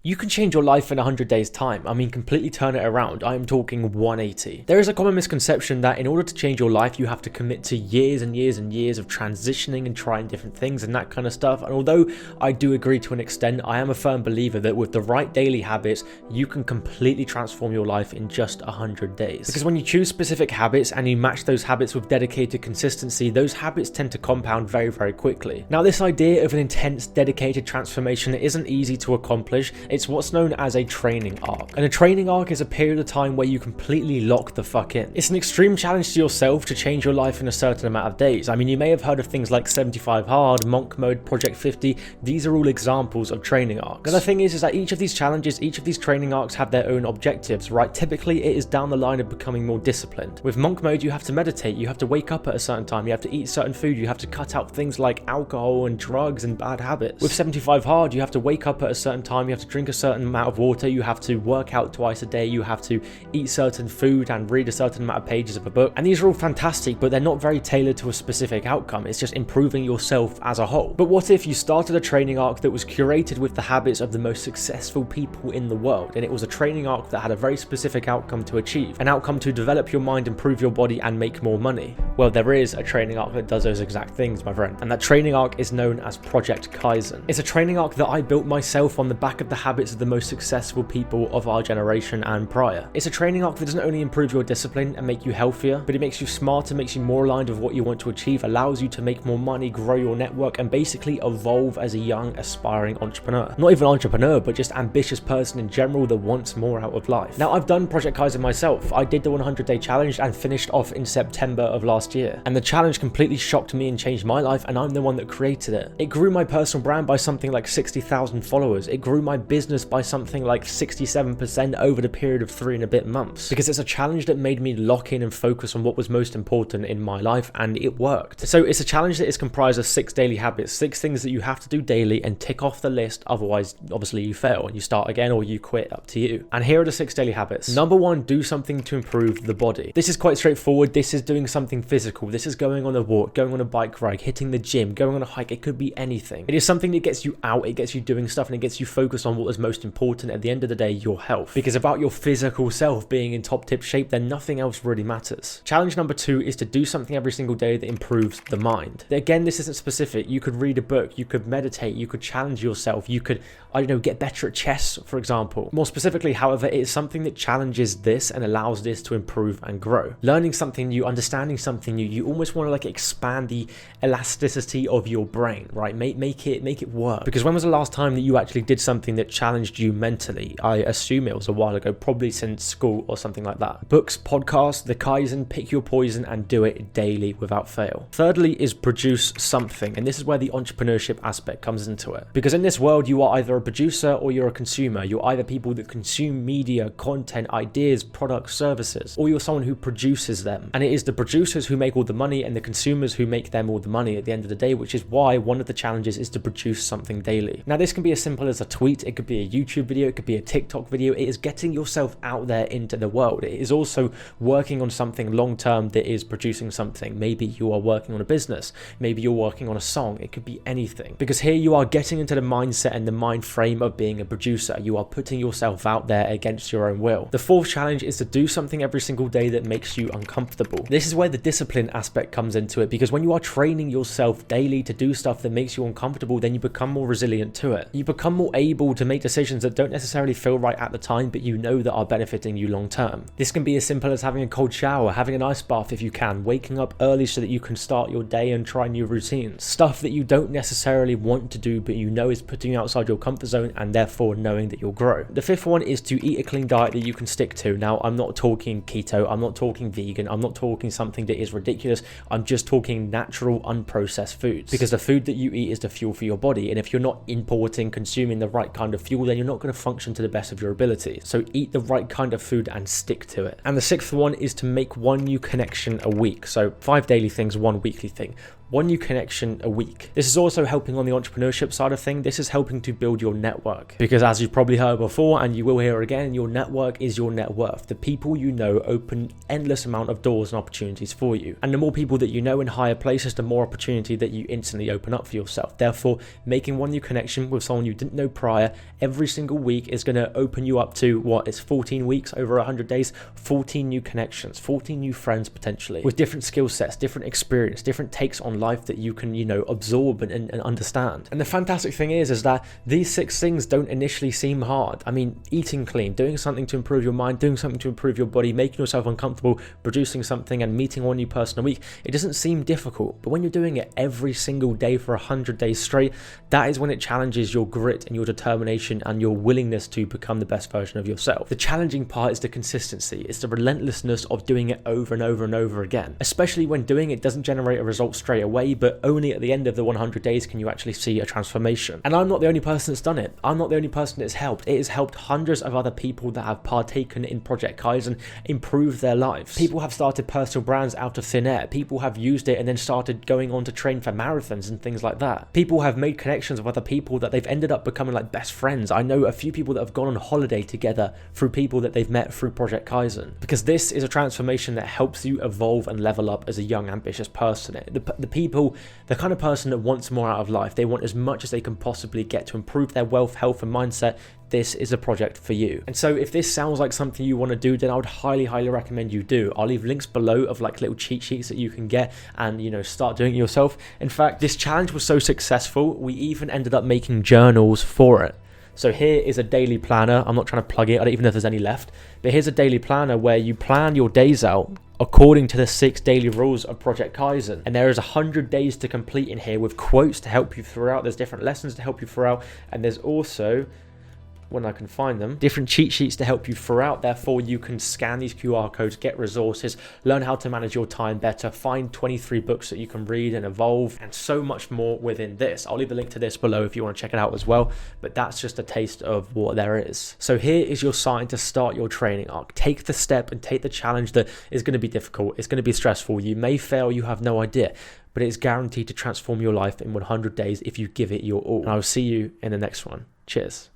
You can change your life in 100 days time. I mean, completely turn it around. I am talking 180. There is a common misconception that in order to change your life, you have to commit to years and years and years of transitioning and trying different things and that kind of stuff. And although I do agree to an extent, I am a firm believer that with the right daily habits, you can completely transform your life in just 100 days. Because when you choose specific habits and you match those habits with dedicated consistency, those habits tend to compound very, very quickly. Now, this idea of an intense, dedicated transformation isn't easy to accomplish. It's what's known as a training arc. And a training arc is a period of time where you completely lock the fuck in. It's an extreme challenge to yourself to change your life in a certain amount of days. I mean, you may have heard of things like 75 Hard, Monk Mode, Project 50. These are all examples of training arcs. And the thing is that each of these challenges, each of these training arcs have their own objectives, right? Typically, it is down the line of becoming more disciplined. With Monk Mode, you have to meditate, you have to wake up at a certain time, you have to eat certain food, you have to cut out things like alcohol and drugs and bad habits. With 75 Hard, you have to wake up at a certain time, you have to drink a certain amount of water, you have to work out twice a day, you have to eat certain food and read a certain amount of pages of a book. And these are all fantastic, but they're not very tailored to a specific outcome. It's just improving yourself as a whole. But what if you started a training arc that was curated with the habits of the most successful people in the world, and it was a training arc that had a very specific outcome to achieve, an outcome to develop your mind, improve your body, and make more money? Well, there is a training arc that does those exact things, my friend, and that training arc is known as Project Kaizen. It's a training arc that I built myself on the back of the habits of the most successful people of our generation and prior. It's a training arc that doesn't only improve your discipline and make you healthier, but it makes you smarter, makes you more aligned with what you want to achieve, allows you to make more money, grow your network, and basically evolve as a young, aspiring entrepreneur. Not even entrepreneur, but just ambitious person in general that wants more out of life. Now, I've done Project Kaizen myself. I did the 100-day challenge and finished off in September of last year. And the challenge completely shocked me and changed my life, and I'm the one that created it. It grew my personal brand by something like 60,000 followers. It grew my business by something like 67% over the period of 3 and a bit months, because it's a challenge that made me lock in and focus on what was most important in my life, and it worked. So it's a challenge that is comprised of 6 daily habits, 6 things that you have to do daily and tick off the list, otherwise obviously you fail and you start again or you quit, up to you. And here are the 6 daily habits. Number 1, do something to improve the body. This is quite straightforward. This is doing something physical. This is going on a walk, going on a bike ride, hitting the gym, going on a hike. It could be anything. It is something that gets you out, it gets you doing stuff, and it gets you focused on what is most important at the end of the day, your health. Because about your physical self being in top tip shape, then nothing else really matters. Challenge number 2 is to do something every single day that improves the mind. Again, this isn't specific. You could read a book, you could meditate, you could challenge yourself, you could, I don't know, get better at chess, for example. More specifically, however, it is something that challenges this and allows this to improve and grow. Learning something new, understanding something new, you almost want to like expand the elasticity of your brain, right? Make it work. Because when was the last time that you actually did something that challenged you mentally? I assume it was a while ago, probably since school or something like that. Books, podcasts, the Kaizen, pick your poison and do it daily without fail. Thirdly is produce something, and this is where the entrepreneurship aspect comes into it. Because in this world, you are either a producer or you're a consumer. You're either people that consume media, content, ideas, products, services, or you're someone who produces them. And it is the producers who make all the money and the consumers who make them all the money at the end of the day, which is why one of the challenges is to produce something daily. Now, this can be as simple as a tweet, it could be a YouTube video, it could be a TikTok video. It is getting yourself out there into the world. It is also working on something long term that is producing something. Maybe you are working on a business, maybe you're working on a song, it could be anything. Because here you are getting into the mindset and the mind frame of being a producer. You are putting yourself out there against your own will. The 4th challenge is to do something every single day that makes you uncomfortable. This is where the discipline aspect comes into it, because when you are training yourself daily to do stuff that makes you uncomfortable, then you become more resilient to it. You become more able to make decisions that don't necessarily feel right at the time, but you know that are benefiting you long term. This can be as simple as having a cold shower, having an ice bath if you can, waking up early so that you can start your day and try new routines. Stuff that you don't necessarily want to do, but you know is putting you outside your comfort zone and therefore knowing that you'll grow. The 5th one is to eat a clean diet that you can stick to. Now, I'm not talking keto, I'm not talking vegan, I'm not talking something that is ridiculous. I'm just talking natural, unprocessed foods. Because the food that you eat is the fuel for your body, and if you're not importing, consuming the right kind of fuel, then you're not going to function to the best of your ability. So eat the right kind of food and stick to it. And the 6th one is to make 1 new connection a week. So 5 daily things, 1 weekly thing. 1 new connection a week. This is also helping on the entrepreneurship side of things. This is helping to build your network, because as you've probably heard before, and you will hear again, your network is your net worth. The people you know open endless amount of doors and opportunities for you. And the more people that you know in higher places, the more opportunity that you instantly open up for yourself. Therefore, making 1 new connection with someone you didn't know prior every single week is going to open you up to it's 14 weeks over 100 days, 14 new connections, 14 new friends potentially, with different skill sets, different experience, different takes on life that you can, absorb and understand. And the fantastic thing is that these 6 things don't initially seem hard. I mean, eating clean, doing something to improve your mind, doing something to improve your body, making yourself uncomfortable, producing something and meeting 1 new person a week, it doesn't seem difficult. But when you're doing it every single day for 100 days straight, that is when it challenges your grit and your determination and your willingness to become the best version of yourself. The challenging part is the consistency. It's the relentlessness of doing it over and over and over again, especially when doing it doesn't generate a result straight away, but only at the end of the 100 days can you actually see a transformation. And I'm not the only person that's done it. I'm not the only person that's helped. It has helped hundreds of other people that have partaken in Project Kaizen improve their lives. People have started personal brands out of thin air. People have used it and then started going on to train for marathons and things like that. People have made connections with other people that they've ended up becoming like best friends. I know a few people that have gone on holiday together through people that they've met through Project Kaizen, because this is a transformation that helps you evolve and level up as a young, ambitious person. The kind of person that wants more out of life, they want as much as they can possibly get to improve their wealth, health and mindset. This is a project for you. And so if this sounds like something you want to do, then I would highly recommend you do. I'll leave links below of like little cheat sheets that you can get and start doing it yourself. In fact, this challenge was so successful, we even ended up making journals for it. So here is a daily planner. I'm not trying to plug it, I don't even know if there's any left, but here's a daily planner where you plan your days out according to the 6 daily rules of Project Kaizen. And there is 100 days to complete in here with quotes to help you throughout. There's different lessons to help you throughout. And there's also, when I can find them, different cheat sheets to help you throughout. Therefore, you can scan these QR codes, get resources, learn how to manage your time better, find 23 books that you can read and evolve, and so much more within this. I'll leave a link to this below if you want to check it out as well, but that's just a taste of what there is. So here is your sign to start your training arc. Take the step and take the challenge that is going to be difficult. It's going to be stressful. You may fail, you have no idea, but it's guaranteed to transform your life in 100 days if you give it your all. And I will see you in the next one. Cheers.